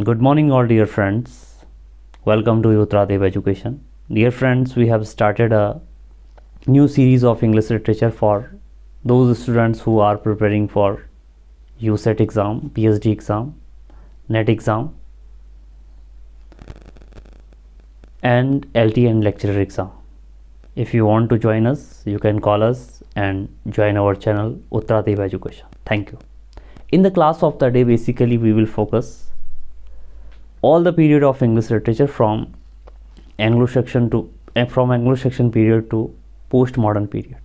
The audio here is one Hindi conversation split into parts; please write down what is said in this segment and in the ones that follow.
Good morning, all dear friends. Welcome to Utradev Education. Dear friends, we have started a new series of English literature for those students who are preparing for USET exam, PhD exam, NET exam, and LT and lecturer exam. If you want to join us, you can call us and join our channel Utradev Education. Thank you. In the class of the day, basically we will focus all the period of English literature from Anglo-Saxon period to postmodern period.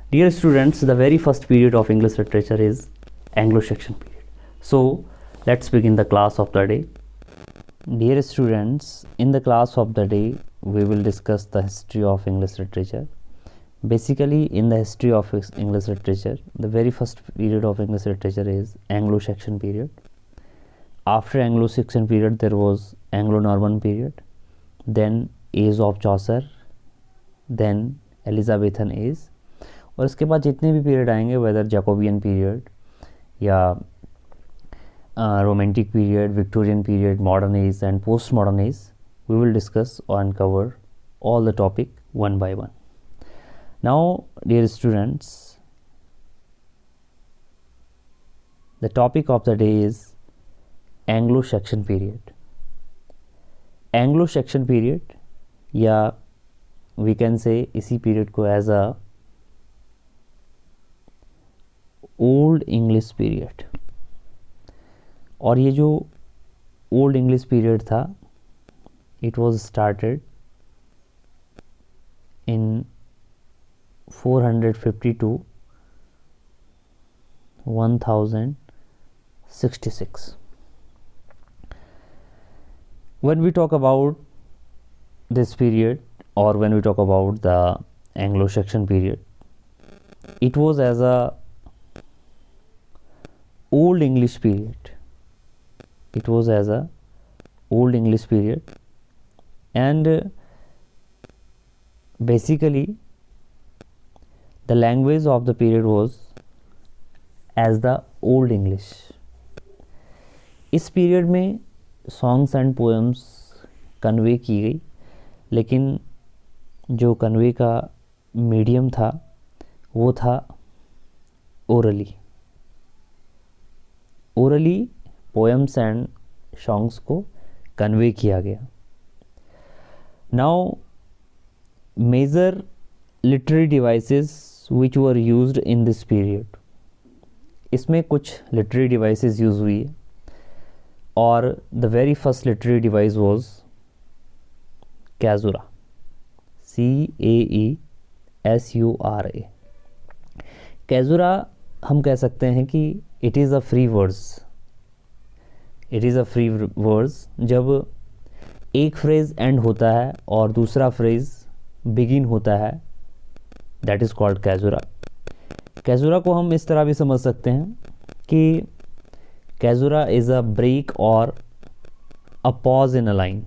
Dear students, the very first period of English literature is Anglo-Saxon period. So let's begin the class of the day. Dear students, in the class of the day we will discuss the history of English literature. Basically, in the history of English literature, the very first period of English literature is Anglo-Saxon period. After Anglo-Saxon period there was Anglo-Norman period, then age of Chaucer, then Elizabethan age, और इसके बाद जितने भी पीरियड आएंगे वेदर जैकोबियन पीरियड या romantic period, Victorian period, modern age and post modern age, we will discuss and cover all the topic one by one. Now, dear students, the topic of the day is Anglo-Saxon period. Anglo-Saxon period या we can say इसी period को as a old English period. और ये जो old English period था, it was started in 450 to 1066. When we talk about this period or when we talk about the Anglo-Saxon period, it was as a old English period. It was as a old English period, and basically the language of the period was as the old English. इस पीरियड में सॉन्ग्स एंड पोएम्स कन्वे की गई, लेकिन जो कन्वे का मीडियम था वो था ओरली पोएम्स एंड सॉन्ग्स को कन्वे किया गया. Now major literary devices which were used in this period, इसमें कुछ लिटरेरी डिवाइसेस यूज़ हुई है और the very first literary device was caesura, CAESURA. Caesura हम कह सकते हैं कि it is a free words. जब एक फ्रेज़ एंड होता है और दूसरा फ्रेज़ बिगिन होता है, दैट इज़ कॉल्ड कैजुरा. कैजुरा को हम इस तरह भी समझ सकते हैं कि कैजुरा is a break or a pause in a line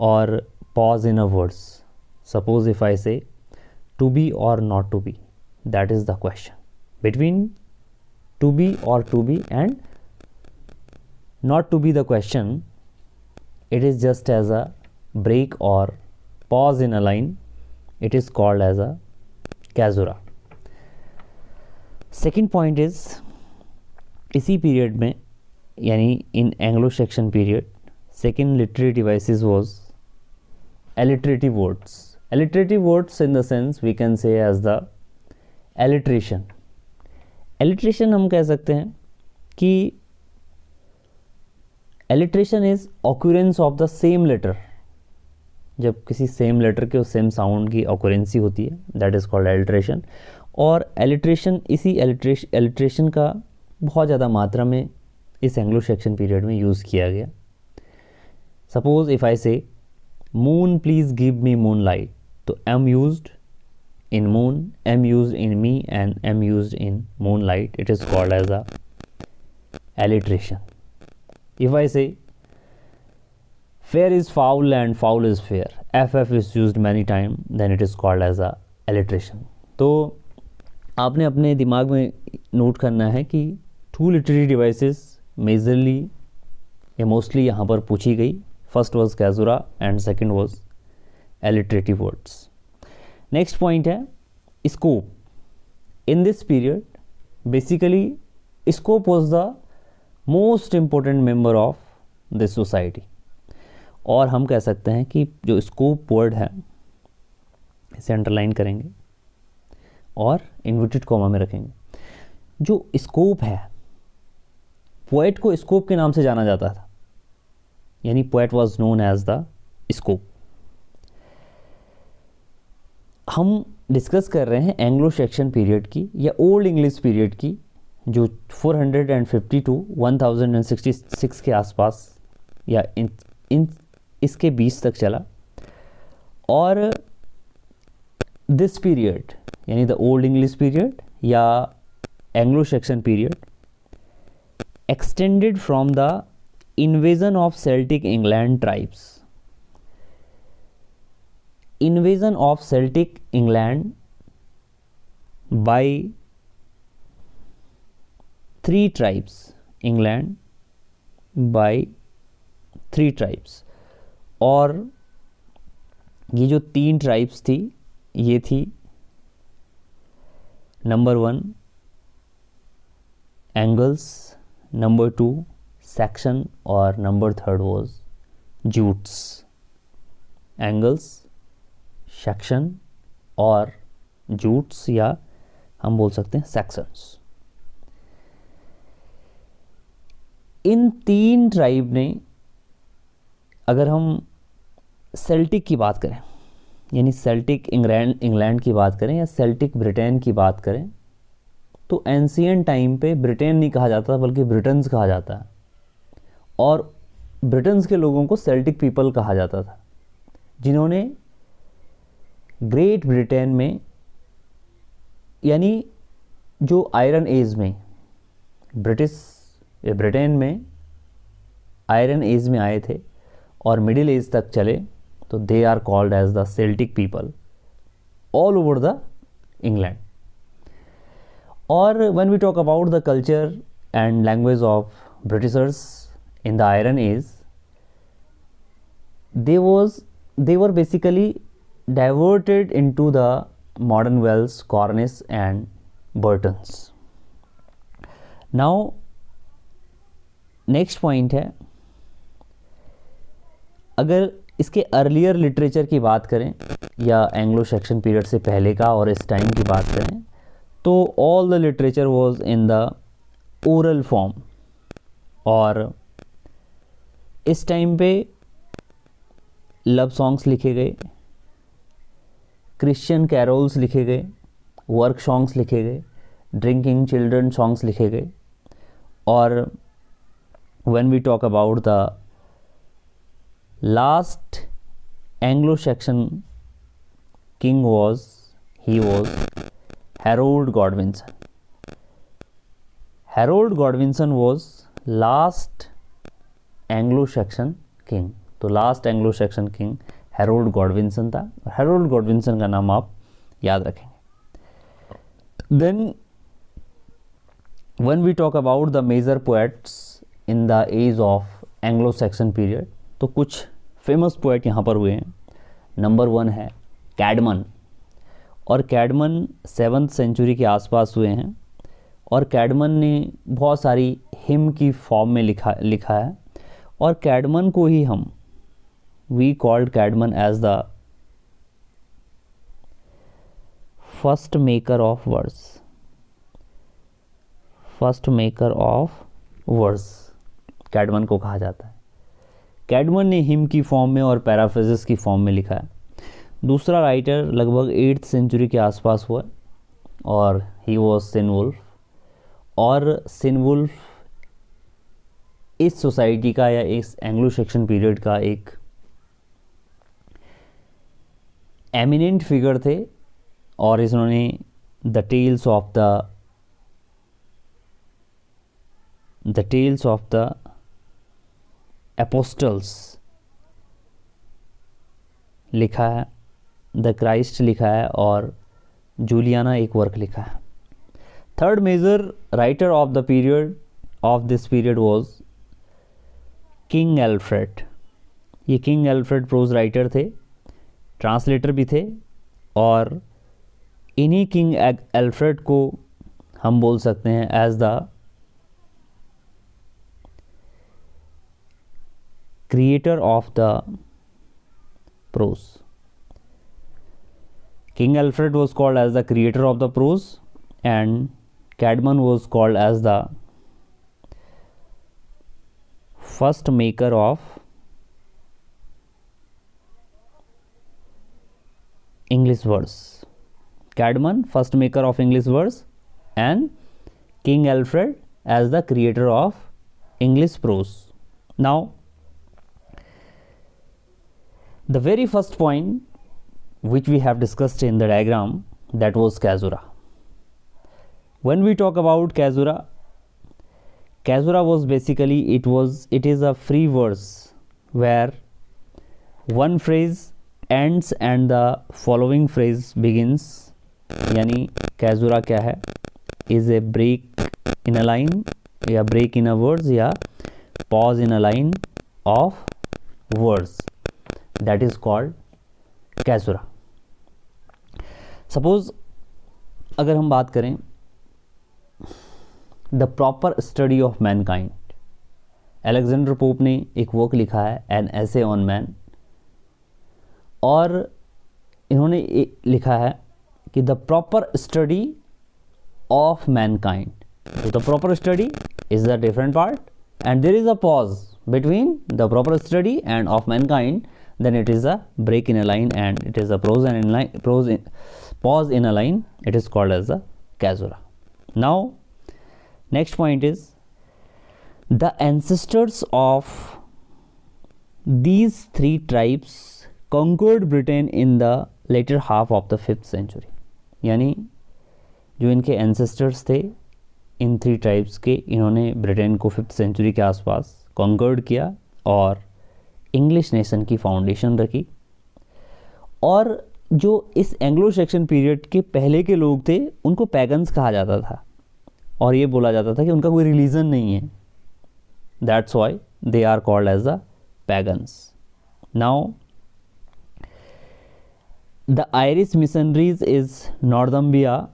or pause in a words. Suppose if I say to be or not to be, that is the question. Between to be or to be and not to be the question, it is just as a break or pause in a line. It is called as a caesura. Second point is, इसी पीरियड में यानी in Anglo Saxon period, second literary devices was alliterative words. Alliterative words in the sense we can say as the alliteration. Alliteration हम कह सकते हैं कि alliteration is occurrence of the same letter. जब किसी सेम लेटर के उस सेम साउंड की ऑकरेंसी होती है, दैट इज़ कॉल्ड एलिट्रेशन. और एलिट्रेशन, इसी एलिट्रेशन का बहुत ज़्यादा मात्रा में इस एंग्लो-सैक्सन पीरियड में यूज़ किया गया. Suppose if I say moon please give me moon light, तो M used in moon, M used in me and M used in moon light. It is called as a alliteration. If I say fair is foul and foul is fair, FF is used many time, then it is called as a alliteration. तो आपने अपने दिमाग में नोट करना है कि टू लिटरेरी डिवाइसेस मेजरली ये मोस्टली यहाँ पर पूछी गई. First was caesura and second was alliterative words. Next point है scop. In this period basically scop was the most important member of this society. और हम कह सकते हैं कि जो स्कोप वर्ड है इसे अंडरलाइन करेंगे और इन्वर्टेड कॉमा में रखेंगे. जो स्कोप है, पोएट को स्कोप के नाम से जाना जाता था, यानी poet was known as the scop. हम डिस्कस कर रहे हैं एंग्लो सेक्शन पीरियड की या ओल्ड इंग्लिश पीरियड की, जो 450 टू 1066 के आसपास या इसके बीच तक चला. और दिस पीरियड यानी द ओल्ड इंग्लिश पीरियड या Anglo Saxon period extended from the invasion of Celtic England tribes. Invasion of Celtic England by 3 tribes. England by 3 tribes. और ये जो 3 ट्राइब्स थी ये थी नंबर 1 एंगल्स, नंबर 2 सेक्शन और number 3 was Jutes. Angles, section और जूट्स या हम बोल सकते हैं सेक्शंस. इन 3 ट्राइब ने, अगर हम सेल्टिक की बात करें यानी सेल्टिक इंग्लैंड की बात करें या सेल्टिक ब्रिटेन की बात करें, तो एंशियंट टाइम पे ब्रिटेन नहीं कहा जाता बल्कि ब्रिटन्स कहा जाता है. और ब्रिटन्स के लोगों को सेल्टिक पीपल कहा जाता था, जिन्होंने ग्रेट ब्रिटेन में यानी जो आयरन एज में ब्रिटेन में आयरन एज में आए थे और मिडिल एज तक चले, तो they are called as the Celtic people all over the England. और when we talk about the culture and language of Britishers in the iron age, they were basically diverted into the modern Welsh, Cornish and Burtons. Now next point है, अगर इसके अर्लियर लिटरेचर की बात करें या एंग्लो सेक्शन पीरियड से पहले का और इस टाइम की बात करें, तो all the literature was in the oral form. और इस टाइम पे लव सॉन्ग्स लिखे गए, क्रिश्चियन कैरोल्स लिखे गए, वर्क सॉन्ग्स लिखे गए, ड्रिंकिंग चिल्ड्रन सॉन्ग्स लिखे गए. और when we talk about the last Anglo Saxon king was Harold Godwinson. Harold Godwinson was last Anglo Saxon king. तो last Anglo Saxon king Harold Godwinson था. हैरोल्ड गॉडविंसन का नाम आप याद रखेंगे. Then when we talk about the major poets in the age of Anglo Saxon period, तो कुछ फेमस पोएट यहाँ पर हुए हैं. नंबर 1 है कैडमन. और कैडमन 7th सेंचुरी के आसपास हुए हैं. और कैडमन ने बहुत सारी हिम की फॉर्म में लिखा है. और कैडमन को ही हम we called Caedmon as the first maker of words. First maker of words Caedmon को कहा जाता है. कैडमन ने हिम की फॉर्म में और पैराफ्रेजेस की फॉर्म में लिखा है. दूसरा राइटर लगभग 8th सेंचुरी के आसपास हुआ और ही वॉज सिनवुल्फ. और सिनवुल्फ इस सोसाइटी का या इस एंग्लो सेक्शन पीरियड का एक एमिनेंट फिगर थे. और इन्होंने the tales of the apostles लिखा है, द क्राइस्ट लिखा है और जूलियाना एक वर्क लिखा है. Third major writer of the period of this period was King Alfred. ये किंग एल्फ्रेड प्रोज राइटर थे, ट्रांसलेटर भी थे, और इन्हीं किंग एल्फ्रेड को हम बोल सकते हैं as the creator of the prose. King Alfred was called as the creator of the prose and Caedmon was called as the first maker of English verse. Caedmon, first maker of English verse, and King Alfred as the creator of English prose. Now, the very first point which we have discussed in the diagram, that was caesura. When we talk about caesura, caesura was basically it is a free verse where one phrase ends and the following phrase begins. यानी caesura क्या है, is a break in a line या break in a words या pause in a line of words, that is called caesura. Suppose अगर हम बात करें the proper study of Mankind, Alexander pope ने एक वर्क लिखा है एन एसे ऑन मैन, और इन्होंने लिखा है कि the proper study of mankind. The proper study is the different part and there is a pause between the proper study and of mankind, then it is a break in a line and it is a pause in a line, it is called as a caesura. Now next point is the ancestors of these three tribes conquered Britain in the later half of the 5th century. यानी जो इनके ancestors थे इन 3 tribes के, इन्होंने ब्रिटेन को 5th century के आसपास conquered किया और इंग्लिश नेशन की फाउंडेशन रखी. और जो इस एंग्लो सेक्शन पीरियड के पहले के लोग थे उनको पैगन्स कहा जाता था और ये बोला जाता था कि उनका कोई रिलीजन नहीं है, that's why they are called as the pagans. Now the Irish missionaries is Northumbria,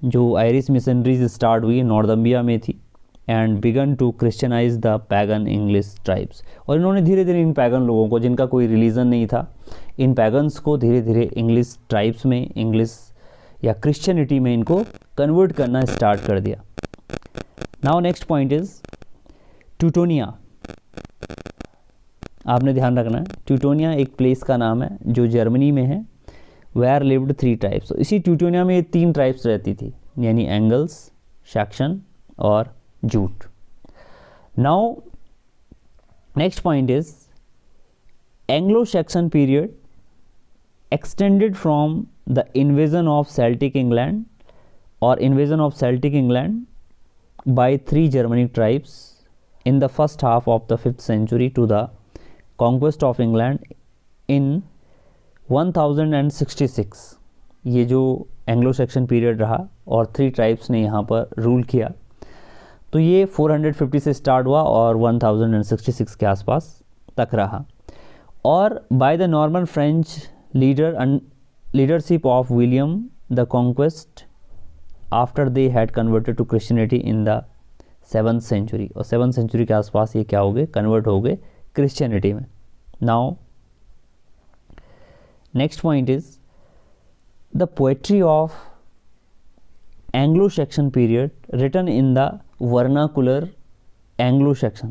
जो आयरिश मिशनरीज स्टार्ट हुई नॉर्दम्बिया में थी, and began to Christianize the pagan English tribes. और इन्होंने धीरे धीरे इन पैगन लोगों को, जिनका कोई रिलीजन नहीं था, इन पैगन्स को धीरे धीरे इंग्लिश ट्राइब्स में, इंग्लिश या क्रिश्चियनिटी में इनको कन्वर्ट करना स्टार्ट कर दिया. Now next point is Teutonia. आपने ध्यान रखना है, ट्यूटोनिया एक प्लेस का नाम है जो जर्मनी में है, वेयर लिव्ड 3 ट्राइब्स. इसी ट्यूटोनिया में 3 ट्राइब्स रहती थी, यानी एंगल्स, सैक्सन और jute. Now next point is Anglo-Saxon period extended from the invasion of Celtic England by 3 Germanic tribes in the first half of the 5th century to the conquest of England in 1066. ये जो एंग्लो-सैक्सन पीरियड रहा और 3 ट्राइब्स ने यहाँ पर रूल किया, तो ये 450 से स्टार्ट हुआ और 1066 के आसपास तक रहा. और by the Norman French leadership of William the Conquest after they had converted to Christianity in the 7th century. और 7th century के आसपास ये क्या हो गए, कन्वर्ट हो गए क्रिश्चियनिटी में. Now next point is the poetry of Anglo-Saxon period written in the vernacular Anglo-Saxon.